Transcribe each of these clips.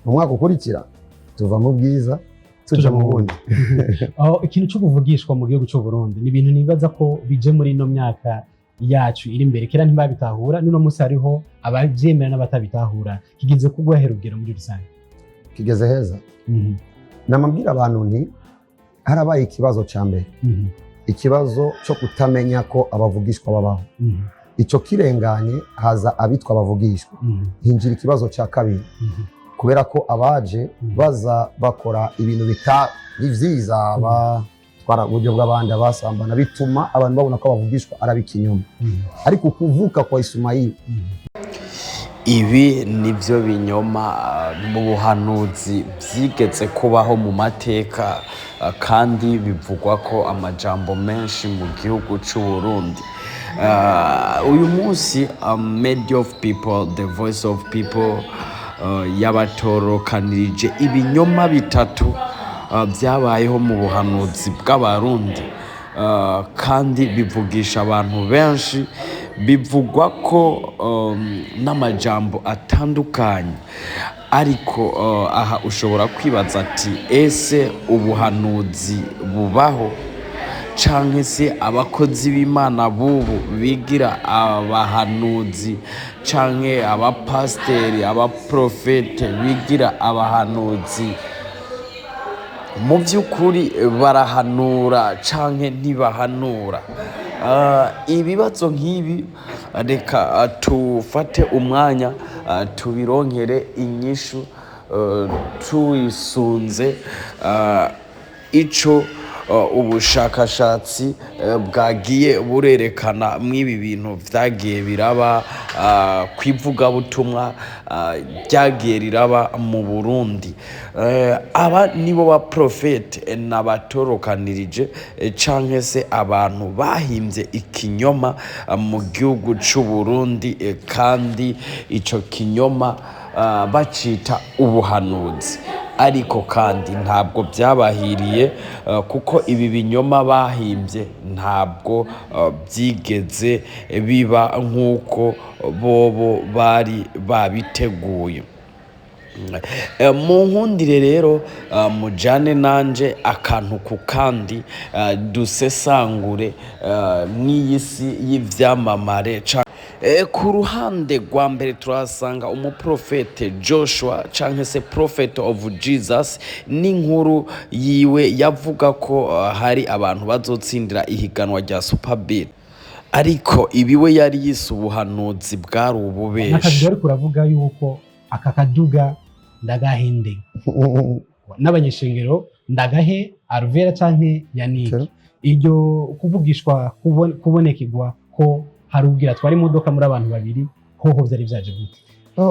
mu mwaka ukurikira tuva mu bwiza tuja mu bundi. Ikintu cyo kuvugishwa mu gihugu cy'u Burundi ni ibintu nibaza ko bije muri ino myaka yacu iri imbere, kera ntibabitahura, n'uno munsi hariho abavyemera n'abatabitahura. Kigeze kugwahera urugero muri rusange? Kigeze heza. Namabwira abantu nti harabaye ikibazo ca mbere, ikibazo cyo kutamenya ko abavugishwa babaho. Ico kirenganye haza abitwa abavugishwa. Hinjira ikibazo ca kabiri, kubera ko abaje baza bakora ibintu bitari vyiza, batwara uburyo bw'abandi, abasambana, bituma abantu babona ko abavugishwa arabikinyoma. Ariko kuvuka kwa Ismaili, ibi nivyo binyoma mu buhanuzi vyigeze kubaho mu mateka, kandi bivugwa ko amajambo menshi mu gihugu cy'u Burundi. Uyu munsi media of people, the voice of people, yabatorokanirije ibinyoma bitatu byabayeho mu buhanuzi bw'abarundi, kandi bivugisha abantu benshi. Bivugwa ko n'amajambo atandukanye, ariko aha ushobora kwibaza ati ese ubuhanuzi bubaho, canke se abakozi b'Imana bubu bigira abahanuzi, canke abapasteri, abaprofete bigira abahanuzi, mu by'ukuri barahanura canke ntibahanura? Ibibazo nk'ibi reka tufate umwanya tubironkere inyishu, tuyisunze ico ubushakashatsi bwagiye burerekana mw'ibi bintu vyagiye biraba kwivuga butumwa ryagiye riraba mu Burundi. Aba nibo ba profete n'abatorokanirije, canke se abantu bahimbye ikinyoma mu gihugu cy'u Burundi, kandi ico kinyoma bacita ubuhanuzi. Ariko kandi ntabwo byabahiriye, kuko ibi binyoma bahimbye ntabwo byigeze biba nk'uko bobo bari babiteguye. Mu nkundire rero mujane nanje akantu ku kandi, dusesangure mw'iyi si y'ivyamamare. Ku ruhande rwa mbere turasanga umuprofete Joshua, canke se prophet of Jesus, n'inkuru yiwe yavuga ko hari abantu bazotsindira ihiganwa rya Super Bill, ariko ibiwe yari yise ubuhanuzi bwari ububeshe. Akazi ari kuravuga yuko aka kaduga ndagahende n'abanyeshengero ndagahe Arvera canke Yannick, iryo kuvugishwa kubonekirwa ko harubwira twari imodoka muri abantu babiri, hoho byari byaje gute?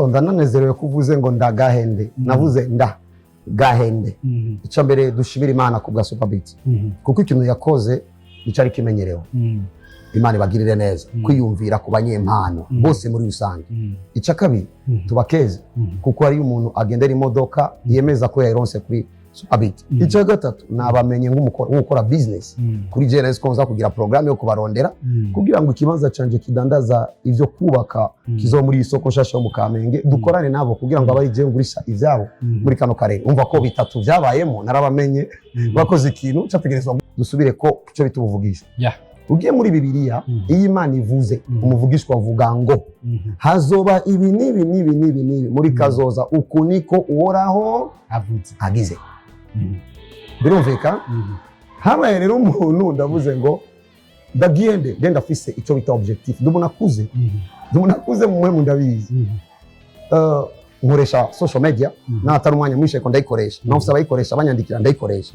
Ndananezerewe kuvuze ngo ndagahende. Navuze ndagahende. Icyo mbere dushimira Imana ku bwa Super Beat, kuko ikintu yakoze nicari kimenyerewe. Imana ibagirire neza, kwiyumvira ku banyempano bose muri rusange. Icya kabiri tubakeze, kuko ari umuntu agendera imodoka yemeza ko yayironse kuri Super Beat. Icya gatatu nabamenye nk'ukora business kuri JNS, ko nza kugira programme yo kubarondera kugira ngo ikibanza canje kidandaza ivyo kubaka kizo muri isoko shasha mu Kamenge, dukorane nabo kugira ngo abayije ngurisha ivyabo muri kano karere. Umva ko bitatu byabayemo, narabamenye bakoze ikintu cyategerezwa dusubire ko cyo bituvugisha. Ugiye muri Bibiliya, iyi Imana ivuze, umuvugishwa avuga ngo hazoba ibi nibi muri kazoza, uku niko uhoraho agize. Birumvika? Habaye rero umuntu ndavuze ngo ndagende genda afise icyo bita objectif. Ndubunakuze mu mwemu ndabizi. Nkoresha social media, natari umwanya mwinshi ko ndayikoresha, nafuse abayikoresha banyandikira ndayikoresha.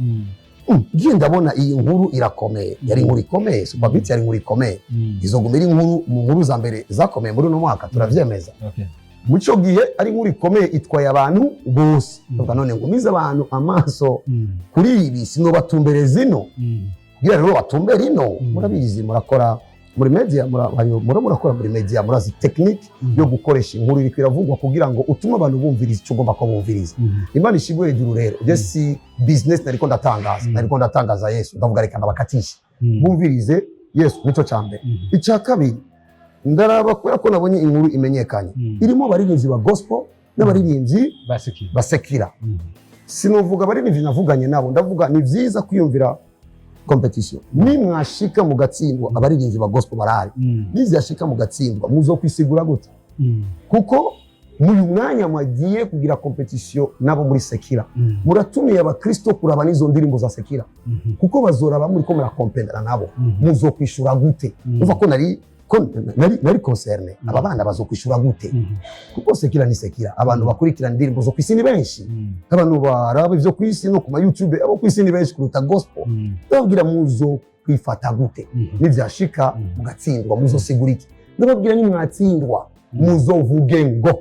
Ngiye ndabona iyi nkuru irakomeye, yari inkuru ikomeye, Super Beat yari inkuru ikomeye. Izo gumira inkuru mu nkuru za mbere zakomeye muri no mwaka, turavyemeza. Muco gihe ari inkuru ikomeye itwaye abantu bose. None ngumiza abantu amaso kuri ibi, sino batumbere zino. Kugira rero batumbere ino, murabizi murakora muri media, murakora muri media, murazi technique yo gukoresha inkuru iri kwiravugwa kugira ngo utuma abantu bumviriza icyo ugomba ko bumviriza. Imana ishigwe hejuru rero. Jesi business nariko ndatangaza Yesu, ndavuga reka ndabakatisha bumvirize Yesu, nico cyambe. Icya kabiri ndaraba kubera ko nabonye inkuru imenyekanye, irimo baririmbyi ba gospel, n'abaririmbyi basekira. Sinovuga abaririmbyi navuganye nabo, ndavuga ni vyiza kwiyumvira competition. Nimwashika mu gatsindwa abaririmbyi ba gospel barahari, nivyashika mu gatsindwa muzokwisigura gute? Kuko muri mwanya mwagiye kugira competition nabo muri sekira, muratumiye abakristo kuraba nizo ndirimbo za sekira, kuko bazoraba muri ko murakompendera nabo, muzokwishura gute? Uva ko nari concerne, aba bana bazokwishura gute? Kuko sekira ni sekira, abantu bakurikira indirimbo zo kwisi ni benshi, abantu baraba ivyo kwisi no kuma YouTube, abo kwisi ni benshi kuruta gospel. Ndababwira muzokwifata gute? Nivyashika mugatsindwa muzosigura iki? Ndababwira ni mwatsindwa muzovuge ngo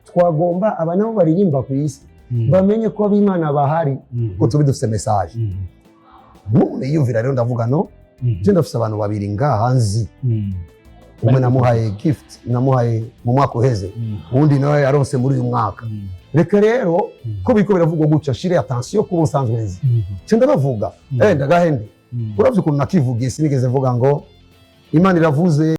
twagomba aba nabo baririmba ku isi bamenye ko ab'Imana bahari, ko tubi dufite message. None yumvira rero ndavuga no, je ndafise abantu babiri ngaha nzi, umwe namuhaye gift, namuhaye mu mwaka uheze, undi nawe yaronse muri uyu mwaka. Reka rero ko biko biravugwa guca, shire attention ko musanzwe nzi. Je ndabavuga ndagahende, uravye ukuntu nakivugiye, sinigeze mvuga ngo Imana iravuze.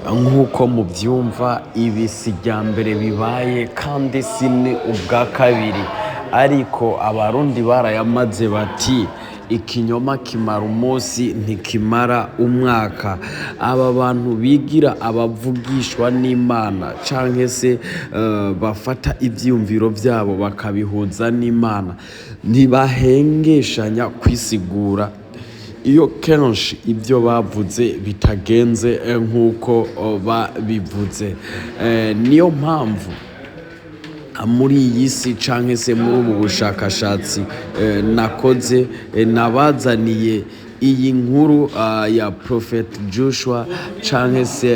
Nk'uko mubyumva, ibi si rya mbere bibaye kandi si ni ubwa kabiri, ariko abarundi barayamaze bati ikinyoma kimara umunsi ntikimara umwaka. Aba bantu bigira abavugishwa n'Imana canke se bafata ivyumviro vyabo bakabihuza n'Imana, ntibahengeshanya kwisigura iyo kenshi ibyo bavuze bitagenze nk'uko babivuze. Niyo mpamvu muri iyi si canke se muri ubu bushakashatsi nakoze, nabazaniye iyi nkuru ya Prophet Joshua canke se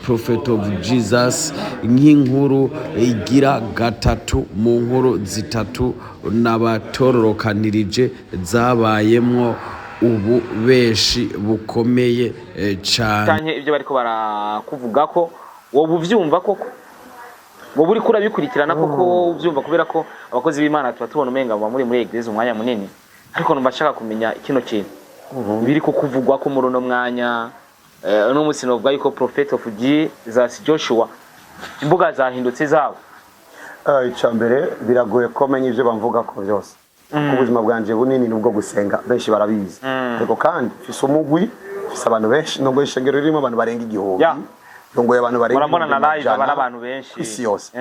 Prophet of Jesus, nk'inkuru igira gatatu mu nkuru zitatu nabatororokanirije zabayemwo ubu beshi bukomeye cyane. Canke ibyo bariko barakuvuga ko wowe uvyumva koko, wowe uri kurabikurikirana koko uvyumva, kubera ko abakozi b'Imana tuba tubona umenga muri eglise umwanya munini, ariko numva kumenya kino kintu biri ko kuvugwa ko muri uno mwanya no munsi novuga yuko Prophet of Jesus Joshua imbuga zahindutse zabo. Icambere biragoye ko menya ivyo bamvuga ko byose, ku buzima bwanje bunini nubwo gusenga benshi barabizi, ariko kandi fise umugwi, fise abantu benshi, nubwo ishengero ririmo abantu barenga igihumbi, nubwo abantu barenga, urabona na live abana abantu benshi isi yose.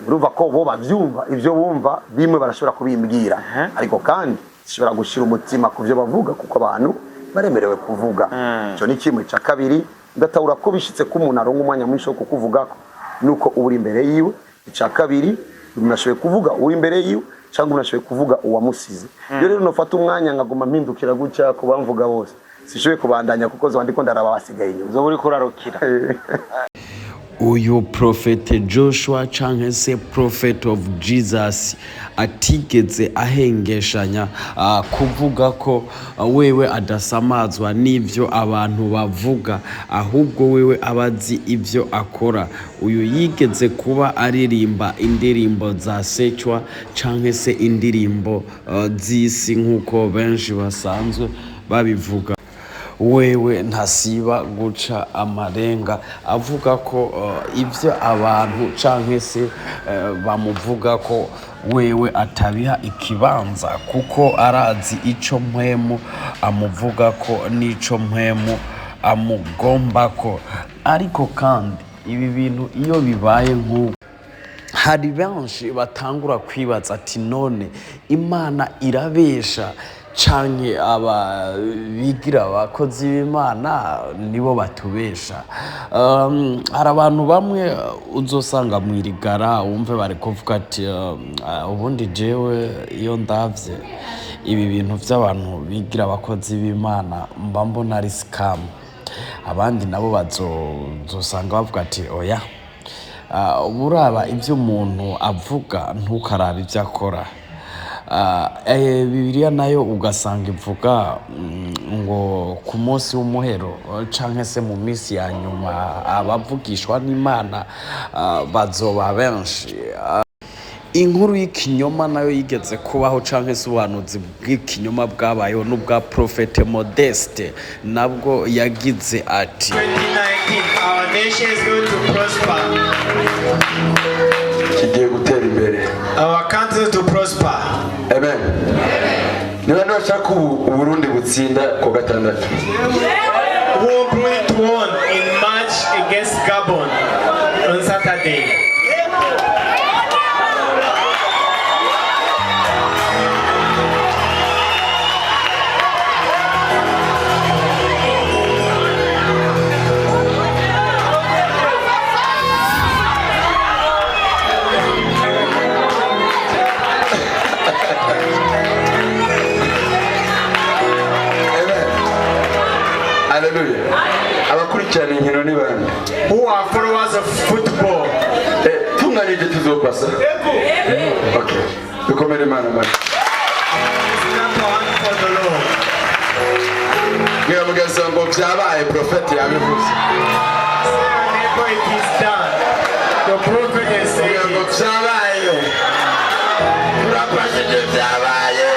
Urumva ko bo bavyumva ivyo bumva, bimwe barashobora kubimbwira, ariko kandi sishobora gushira umutima ku byo bavuga, kuko abantu baremerewe kuvuga. Cyo ni kimwe. Cya kabiri, ndatahura ko bishitse ko umuntu aronka umwanya mwinshi wo kukuvuga ko nuko uri imbere yiwe. Cya kabiri, unashoboye kuvuga uri imbere yiwe cyangwa unashoboye kuvuga uwamusize. Rero nofata umwanya nkaguma mpindukira gucya ku bamvuga bose, sishoboye kubandanya kuko zo ndiko ndaraba basigaye inyuma, zo uri kurarukira. Uyu Prophet Joshua canke se Prophet of Jesus atigeze ahengeshanya kuvuga ko wewe adasamazwa n'ivyo abantu bavuga, ahubwo wewe abazi ivyo akora. Uyu yigeze kuba aririmba indirimbo za secwa canke se indirimbo z'isi nk'uko benshi basanzwe babivuga. Wewe ntasiba guca amarenga avuga ko ivyo abantu canke se bamuvuga ko wewe atabiha ikibanza, kuko arazi ico mpwemu amuvuga ko n'ico mpwemu amugomba ko. Ariko kandi ibi bintu iyo bibaye nk'uko, hari benshi batangura kwibaza ati none Imana irabesha canke bigira abakozi b'Imana nibo batubesha? Hari abantu bamwe uzosanga mwirigara wumve bari kuvuga ati ubundi jewe iyo ndavye ibi bintu vy'abantu bigira abakozi b'Imana mba mbona ari scam. Abandi nabo bazosanga bavuga ati oya, buraba ivyo umuntu avuga ntukaraba ivyo akora. Bibiliya nayo ugasanga ivuga ngo ku munsi w'umuhero canke se mu minsi ya nyuma abavugishwa n'Imana bazoba benshi. Inkuru y'ikinyoma nayo yigeze kubaho, canke se ubuhanuzi bw'ikinyoma bwabayeho n'ubwa Prophet Modeste, nabwo yagize ati 2019 our nation is going to prosper. kigiye gutera imbere. Our country to prosper. Amen. Niba ndashaka Burundi butsinda ku gatandatu. Who Burundi won in match against Gabon on Saturday. Hallelujah. Abakurikirana inkino ni bande? Who are followers of football? Tunganije tuzopasa. Okay. Dukomere Imana amashyi. Ngira mugeze ngo byabaye prophet yabivuze. It is done. The prophet has said ngo byabaye. Turapashije byabaye.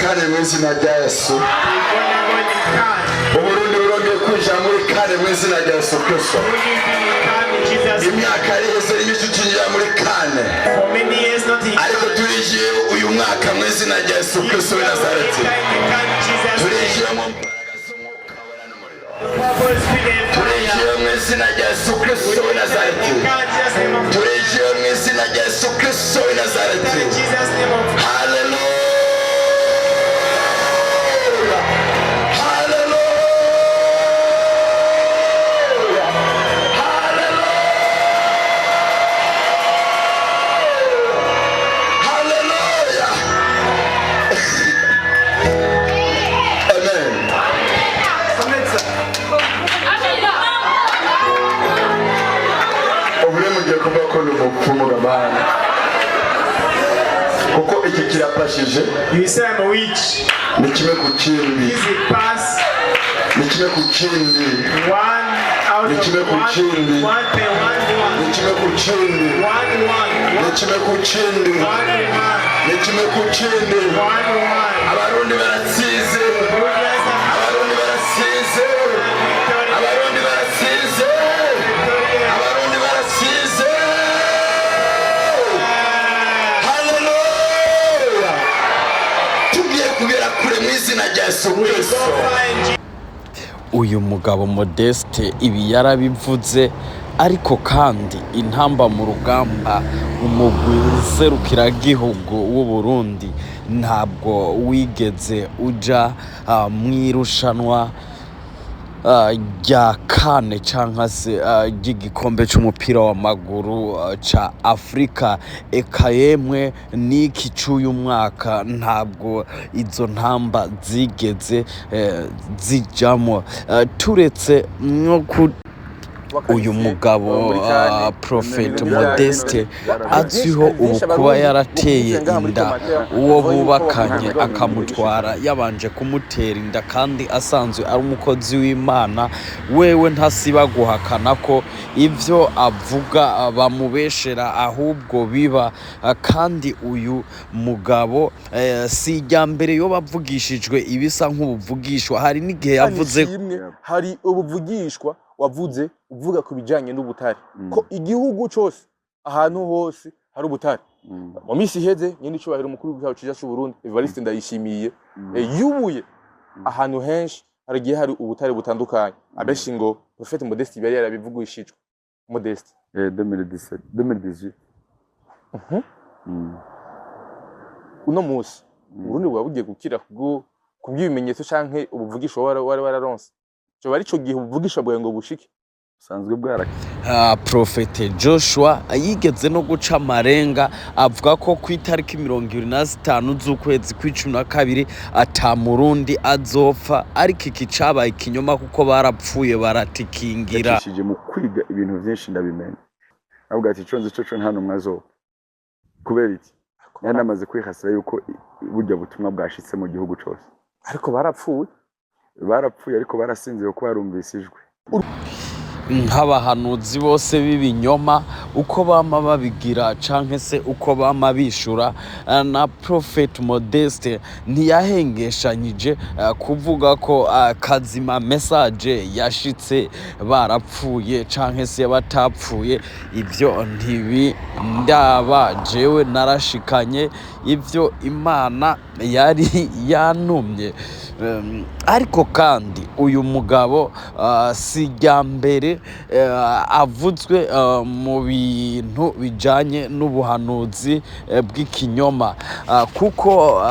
Kandi mu izina rya Yesu. Uburundi burongeye kwinjira muri kandi mu izina rya Yesu Kristo. Imyaka yose y'imisi tunyura muri kandi. Ariko turigiye uyu mwaka mu izina rya Yesu Kristo w'i Nazareti. Turigiye mu mbaraga z'umwuka wera n'umuriro. Turigiye mu izina rya Yesu Kristo w'i Nazareti. Turigiye mu izina rya Yesu Kristo w'i Nazareti. Hallelujah. Kuko iki kirapashije. You say I'm a witch. Ni kimwe ku kindi. Is it pass? Ni kimwe ku kindi. One out ni kimwe ku kindi. Ni kimwe ku kindi. Ni kimwe ku kindi. Ni kimwe ku kindi. Abarundi baratsize. Abarundi baratsize. Abarundi baratsize. Abarundi baratsize. Hallelujah. Tugiye kugera kure mu izina rya Yesu Kristo. Uyu mugabo Modeste ibi yarabivuze, ariko kandi intamba mu rugamba umugwi serukiragihugu w'u Burundi ntabwo wigeze uja mwirushanwa rya kane canka se ry'igikombe c'umupira w'amaguru ca Afrika. Eka yemwe n'iki c'uyu mwaka ntabwo izo ntamba zigeze zijamo, turetse no uyu mugabo Prophet Modeste azwiho ubu kuba yarateye inda uwo bubakanye akamutwara yabanje kumutera inda, kandi asanzwe ari umukozi w'Imana. Wewe ntasiba guhakana ko ivyo avuga bamubeshera ahubwo biva, kandi uyu mugabo si ijya mbere yo bavugishijwe ibisa nk'ubuvugishwa. Hari n'igihe yavuze hari ubuvugishwa wavuze uvuga ku bijanye n'ubutare ko igihugu cyose ahantu hose hari ubutare. Mu minsi iheze nyine cyubahiro umukuru w'igihugu cyacu cy'u Burundi Evariste Ndayishimiye yubuye ahantu henshi haragiye hari ubutare butandukanye. Abeshe ngo Prophet Modeste yari yarabivugishijwe. Modeste 2018 uno munsi Burundi bwa bugiye gukira kubw'ibimenyetso canke ubuvugisho wari wararonse. Cyo bari cyo gihe ubuvugisha bwawe ngo bushike sanzwe bwara. Prophet Joshua yigeze no guca amarenga avuga ko ku itariki 25 z'ukwezi kwa12 ata Murundi azopfa, ariko iki cabaye ikinyoma kuko barapfuye baratikingira. Yashije mu kwiga ibintu byinshi ndabimenya, avuga ati conze cyo nta numwe azopfa. Kuberiki yanamaze kwihasira yuko burya butumwa bwashitse mu gihugu cyose, ariko barapfuye ariko barasinzira ko barumvisijwe. nk'abahanuzi bose b'ibinyoma uko bama babigira canke se uko bama bishura na Prophet Modeste ntiyahengeshanyije kuvuga ko kazima message yashitse barapfuye canke se batapfuye. Ivyo ntibindaba, jewe narashikanye ivyo Imana yari yantumye. Ariko kandi uyu mugabo si irya mbere avuzwe mu bintu bijanye n'ubuhanuzi bw'ikinyoma, kuko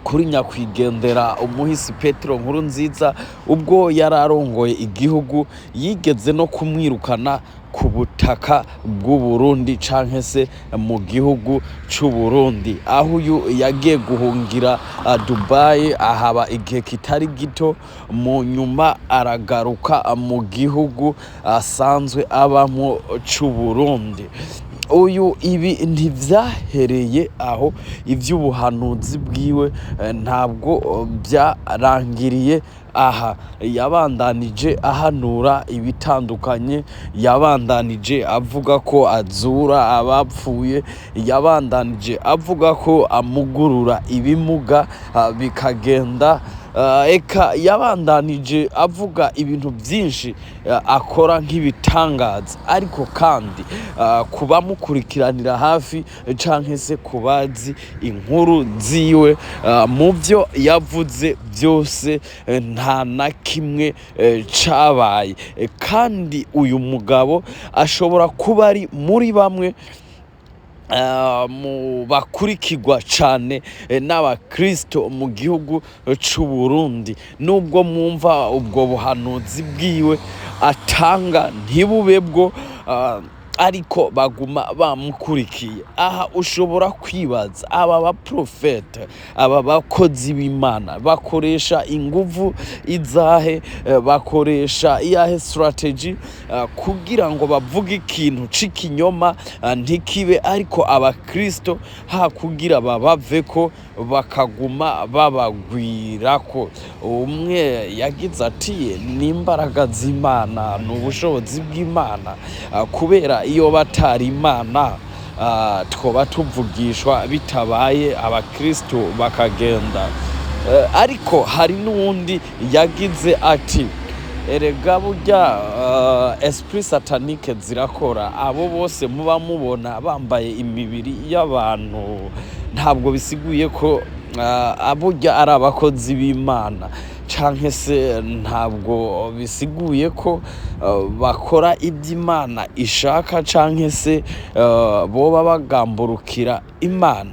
kuri nyakwigendera umuhisi Petero Nkurunziza ubwo yararongoye igihugu yigeze no kumwirukana ku butaka bw'u Burundi canke se mu gihugu c'u Burundi, aho uyu yagiye guhungira Dubai ahaba igihe kitari gito, mu nyuma aragaruka mu gihugu asanzwe abamo c'u Burundi. Uyu ibi ntivyahereye aho, ivy'ubuhanuzi bwiwe ntabwo byarangiriye aha. Yabandanije ahanura ibitandukanye, yabandanije avuga ko azura abapfuye, yabandanije avuga ko amugurura ibimuga bikagenda, eka yabandanije avuga ibintu byinshi akora nk'ibitangaza. Ariko kandi kubamukurikiranira hafi canke se kubazi inkuru ziwe, mu byo yavuze byose nta na kimwe cabaye. Kandi uyu mugabo ashobora kuba ari muri bamwe mu bakurikirwa cane n'abakristo mu gihugu c'u Burundi. Nubwo mwumva ubwo buhanuzi bwiwe atanga ntibube bwo, ariko baguma bamukurikiye. Aha ushobora kwibaza, aba baprofete, aba bakozi b'Imana bakoresha inguvu izahe, bakoresha iyahe strategy kugira ngo bavuge ikintu c'ikinyoma ntikibe, ariko abakristo ha kugira babaveko bakaguma babagwirako. Umwe yagize ati n'imbaraga z'Imana n'ubushobozi bw'Imana, kubera iyo batari Imana twoba tuvugishwa bitabaye abakristo bakagenda. Ariko hari n'uwundi yagize ati erega burya esprit satanique zirakora. Abo bose muba mubona bambaye imibiri y'abantu ntabwo bisiguye ko burya ari abakozi b'Imana, canke se ntabwo bisiguye ko bakora iby'Imana ishaka canke se boba bagamburukira Imana.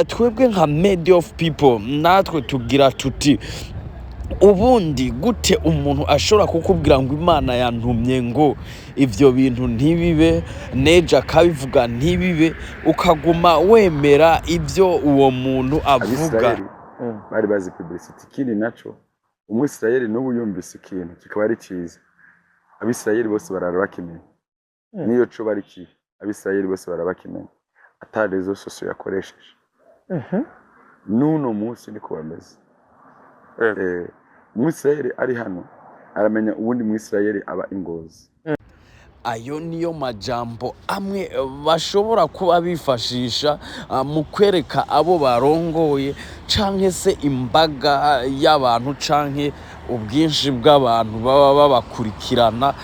Twebwe nka media of people natwe tugira tuti, ubundi gute umuntu ashobora kukubwira ngo Imana yantumye ngo ivyo bintu ntibibe, neja akabivuga ntibibe, ukaguma wemera ivyo uwo muntu avuga. Bari bazi publicity. Ikindi naco, umwisirayeli n'ubu yumvise ikintu kikaba ari cyiza, abisirayeli bose barara bakimenya. Niyo co bari ki, abisirayeli bose barara bakimenya atari rezo sosio yakoresheje. Nuno munsi niko bameze. Umwisirayeli ari hano aramenya ubundi mwisirayeli aba ingozi. Ayo niyo majambo amwe bashobora kuba bifashisha mu kwereka abo barongoye canke se imbaga y'abantu canke ubwinshi bw'abantu baba babakurikirana,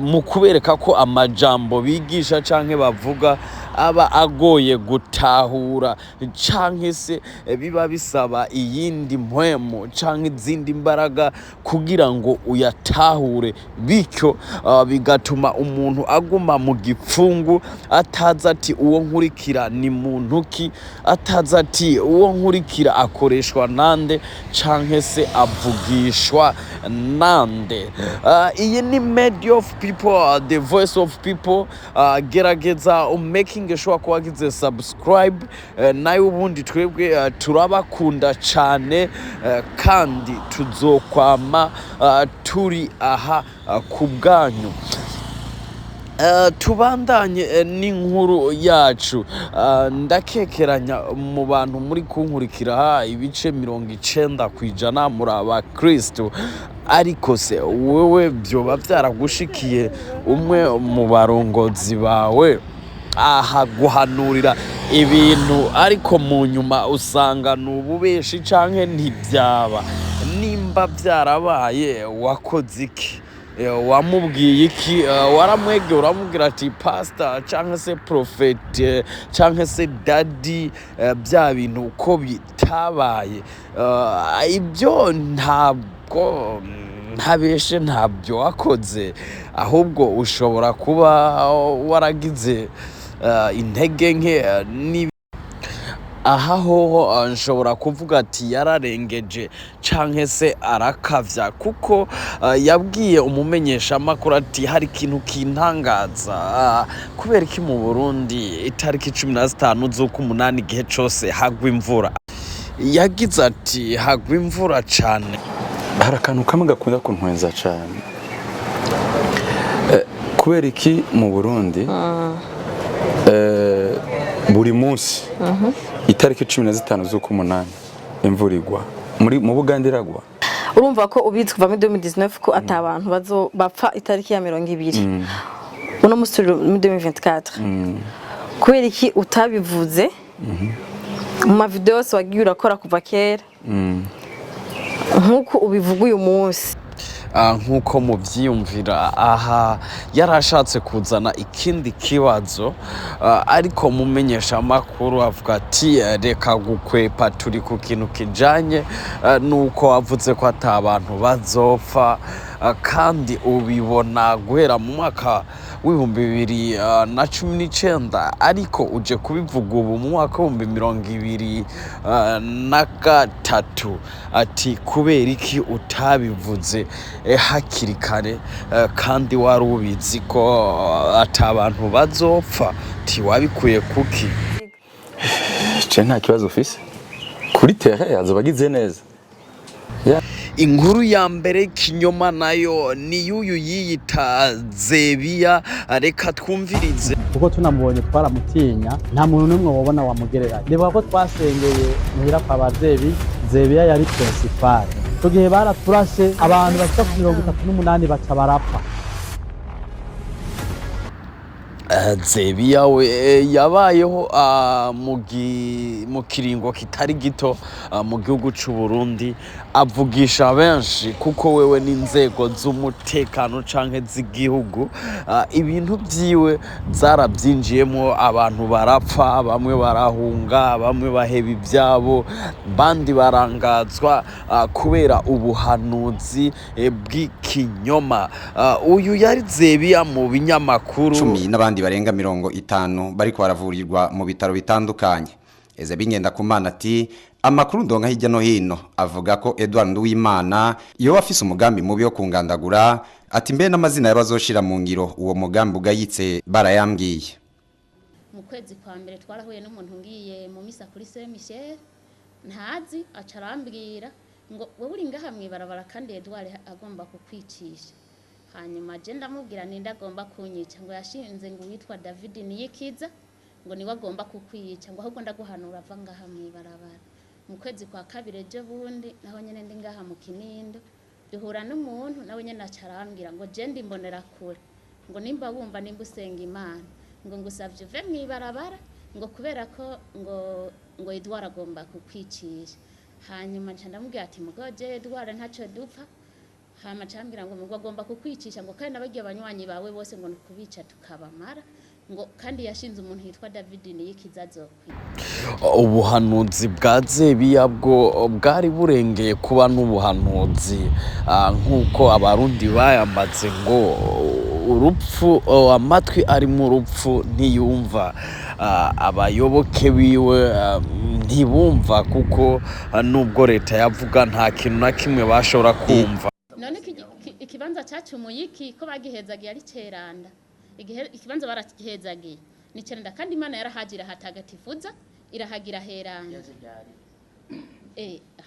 mu kubereka ko amajambo bigisha canke bavuga aba agoye gutahura, canke se biba bisaba iyindi mpwemu canke izindi mbaraga kugira ngo uyatahure, bityo bigatuma umuntu aguma mu gipfungu, ataza ati uwo nkurikira ni muntu ki, ataza ati uwo nkurikira akoreshwa nande canke se avugishwa nande. Iyi ni media of people, the voice of people. Gerageza making sure ko wagize subscribe, nayo ubundi twebwe turabakunda cane, kandi tuzokwama turi aha ku bwanyu. tubandanye n'inkuru yacu. Ndakekeranya mu bantu muri kunkurikira ibice 90% muri abakristo, ariko se wewe byoba byaragushikiye umwe mu barongozi bawe aha guhanurira ibintu ariko mu nyuma usanga nububeshi canke ntibyaba? Nimba byarabaye wakoze iki? Wamubwiye iki? Waramwegera uramubwira ati pastor canke se prophet canke se daddy, bya bintu uko bitabaye? Ibyo ntabwo ntabeshe, ntabyo wakoze, ahubwo ushobora kuba waragize intege nke. Aha hoho nshobora kuvuga ati yararengeje canke se arakavya, kuko yabwiye umumenyesha makuru ati hari ikintu kintangaza, kuberiki mu Burundi itariki 15 z'ukumunani igihe cose hagwa imvura. Yagize ati hagwa imvura cane. Hari akantu kamwe gakunda kuntwenza cyane. Kuberiki mu Burundi buri munsi itariki 15 z'ukumunani imvura igwa. Mu Buganda iragwa. Urumva ko ubitse kuva muri 2019 ko atabantu bazo bapfa itariki ya 20 uno musi muri 2024. Kuberiki utabivuze mu ma videos wagiye urakora kuva kera nkuko ubivuga uyu munsi? Nkuko muvyiyumvira, aha yarashatse kuzana ikindi kibazo, ariko mumenyesha makuru avuga ati reka gukwepa, turi ku kintu kijanye nuko wavuze ko atabantu bazopfa, kandi ubibona guhera mu mwaka w'2019, ariko uje kubivuga ubu mu mwaka w'2023. Ati kuberiki utabivuze hakiri kare, kandi wari ubizi ko atabantu bazopfa? Wabikuye kuki? Nta kibazo ufise kuri terre yazobagize neza. Inkuru ya mbere kinyoma nayo ni yuyu yiyita Zebiya, reka twumvirize. Kuko tunamubonye twaramutinya, nta muntu n'umwe wabona wamugereranya. Niba ko twasengeye muhira kwa bazebi, Zebiya yari principal. Tugiye baraturashe abantu bashika ku 38 baca barapfa. Zebiya we yabayeho mu kiringo kitari gito mu gihugu cy'u Burundi, avugisha benshi kuko wewe n'inzego z'umutekano canke z'igihugu, ibintu byiwe zarabyinjiyemo, abantu barapfa, bamwe barahunga, bamwe baheba ibyabo, bandi barangazwa kubera ubuhanuzi bw'ikinyoma. Uyu yari Zebiya mu binyamakuru 10 n'abandi barenga 50 bariko baravurirwa mu bitaro bitandukanye. Binyenda kumana ati amakuru ndonga hirya no hino avuga ko wimana iyo afise umugambi mubi wo kungandagura, ati mbe n'amazina y'abazoshira mu ngiro uwo mugambi ugayitse barayambwiye. Mu kwezi kwa mbere twarahuye n'umuntu ngiye mu misa kuri Saint Michel, ntazi acarambwira ngo wowe uri ngaha mwibarabara kandi Edouard agomba kukwicisha. Hanyuma je ndamubwira ninde agomba kunyica, ngo yashinze ngo witwa David Niyikiza, ngo niwe agomba kukwica, ngo ahubwo ndaguhanura ava ngaha mwibarabara. Mu kwezi kwa kabiri ejo bundi naho nyene ndi ngaha mu Kinindo, duhura n'umuntu nawe nyene acarambwira ngo je ndi mbonera kure, ngo nimba wumva nimba usenga Imana, ngo ngusavye uve mwibarabara, ngo kubera ko ngo Edouard agomba kukwicisha. Hanyuma nca ndamubwira ati mugoje Edouard ntaco dupfa. Hama cambira ngo mugwa agomba kukwicisha, ngo kandi nabagiye abanywanyi bawe bose ngo nukubica tukabamara, ngo kandi yashinze umuntu yitwa David Niyikiza azokwica. Ubuhanuzi bwa Zebiya bwo bwari burengeye kuba n'ubuhanuzi, nkuko abarundi bayamaze ngo urupfu, amatwi ari mu rupfu ntiyumva, abayoboke biwe ntibumva, kuko nubwo leta yavuga nta kintu na kimwe bashobora kumva. None ikibanza cyacumuye iki ko bagihezagiye ari ceranda, ikibanza baragihezagiye ni ceranda, kandi Imana yarahagira hatagatifuza irahagira heranda.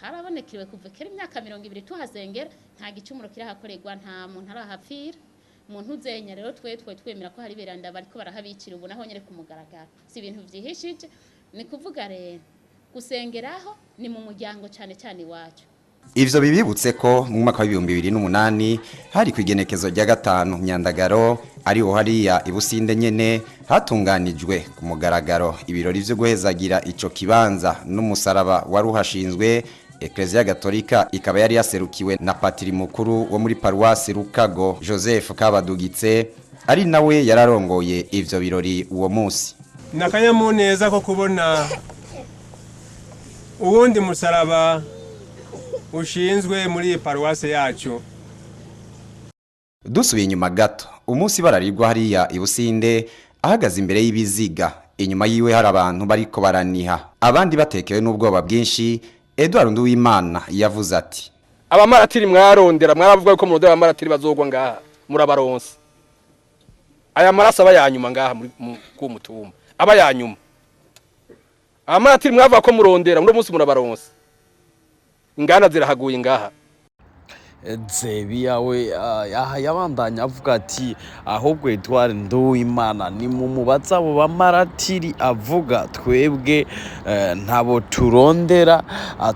Harabonekewe kuva kera imyaka 20 tuhazengera, nta gicumuro kirahakorerwa, nta muntu arahapfira, umuntu uzenya rero twemera ko hari beranda bariko barahabicira ubu naho nyere ku mugaragaro si ibintu vyihishije ni kuvuga rero gusengeraho ni mu muryango cyane cyane iwacu. Ivyo bibibutse ko mu mwaka wa 2008 hari kwigenekezo rya 5 Myandagaro ariho hariya ibusinde nyene hatunganijwe ku mugaragaro ibirori vyo guhezagira ico kibanza n'umusaraba waruhashinzwe. Eklezia Gatolika ikaba yari yaserukiwe na patiri mukuru wo muri paruwasi Rukago Joseph Kabadugitse ari nawe yararongoye ivyo birori uwo munsi. Nakanyamuneza ko kubona uwundi musaraba ushinzwe muri paruwasi yacu. Dusubiye inyuma gato umunsi bararirwa hariya ibusinde ahagaze imbere y'ibiziga inyuma yiwe hari abantu bariko baraniha abandi batekewe n'ubwoba bwinshi. Edward wimana yavuze ati abamaratiri mwarondera mwaravuga ko murodera abamaratiri bazogwa ngaha murabaronse aya marasa abayanyuma ngaha ku mutumba abayanyuma abamaratiri mwavuga ko murondera muri munsi murabaronse ingana zirahaguye ngaha. Zebiya we yabandanya avuga ati ahubwo Edward Nduwimana ni mu mubaza abo bamaratiri avuga twebwe ntabo turondera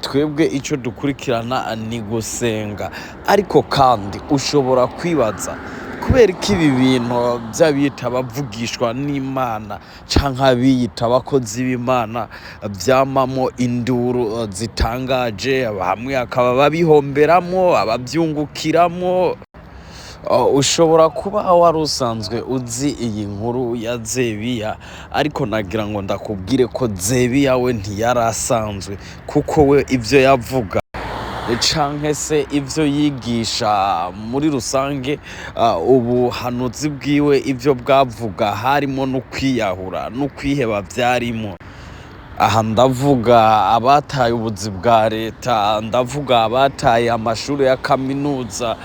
twebwe ico dukurikirana ni gusenga. Ariko kandi ushobora kwibaza kubera ko ibi bintu by'abiyita bavugishwa n'Imana canke abiyita abakozi b'Imana byamamo induru zitangaje bamwe akaba babihomberamo ababyungukiramo. Ushobora kuba wari usanzwe uzi iyi nkuru ya Zebiya ariko nagira ngo ndakubwire ko Zebiya we ntiyarasanzwe kuko we ivyo yavuga canke se ivyo yigisha muri rusange ubuhanuzi bwiwe ivyo bwavuga harimo no kwiyahura no kwiheba vyarimo. Aha ndavuga abataye ubuzi bwa leta, ndavuga abataye amashuri ya kaminuza,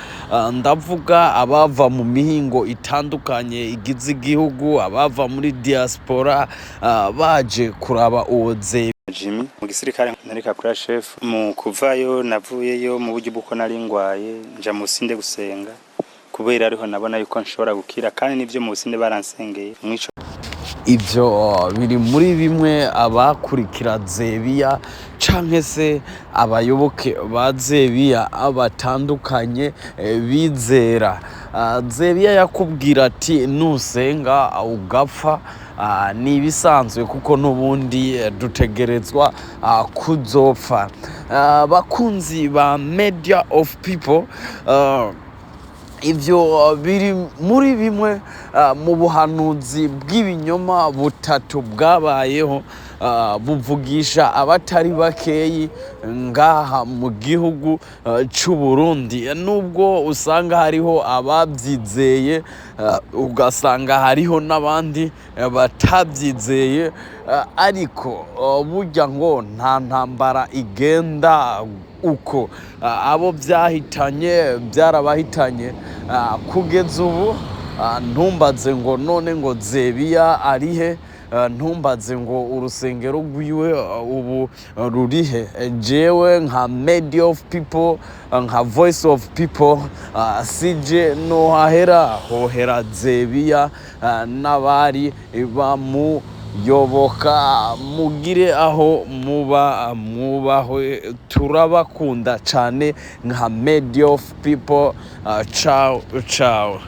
ndavuga abava mu mihingo itandukanye igize igihugu, abava muri diaspora baje kuraba uwo Zebiya. Jimmy mu gisirikare narika kuri chef mu kuvayo navuyeyo mu buryo buko nari ngwaye nja mu sinde gusenga kubera ariho nabona yuko nshobora gukira kandi nivyo mu sinde baransengeye mwico. Ivyo biri muri bimwe abakurikira Zebiya canke se abayoboke ba Zebiya abatandukanye bizera. Zebiya yakubwira ati nusenga ugapfa ni ibisanzwe kuko nubundi dutegerezwa kuzopfa. Bakunzi ba media of people ivyo biri muri bimwe mu buhanuzi bw'ibinyoma butatu bwabayeho buvugisha abatari bakeyi ngaha mu gihugu c'u Burundi. Nubwo usanga hariho ababyizeye ugasanga hariho n'abandi batabyizeye ariko burya ngo nta ntambara igenda uko abo byahitanye byarabahitanye kugeza ubu. Ntumbaze ngo none ngo Zebiya arihe, ntumbaze ngo urusengero rwiwe ubu rurihe. Jewe nka media of people, nka voice of people, sije no hohera Zebiya n'abari bamu yoboka. Mugire aho muba mwubahwe, turabakunda cyane nka media of people. Ciao ciao.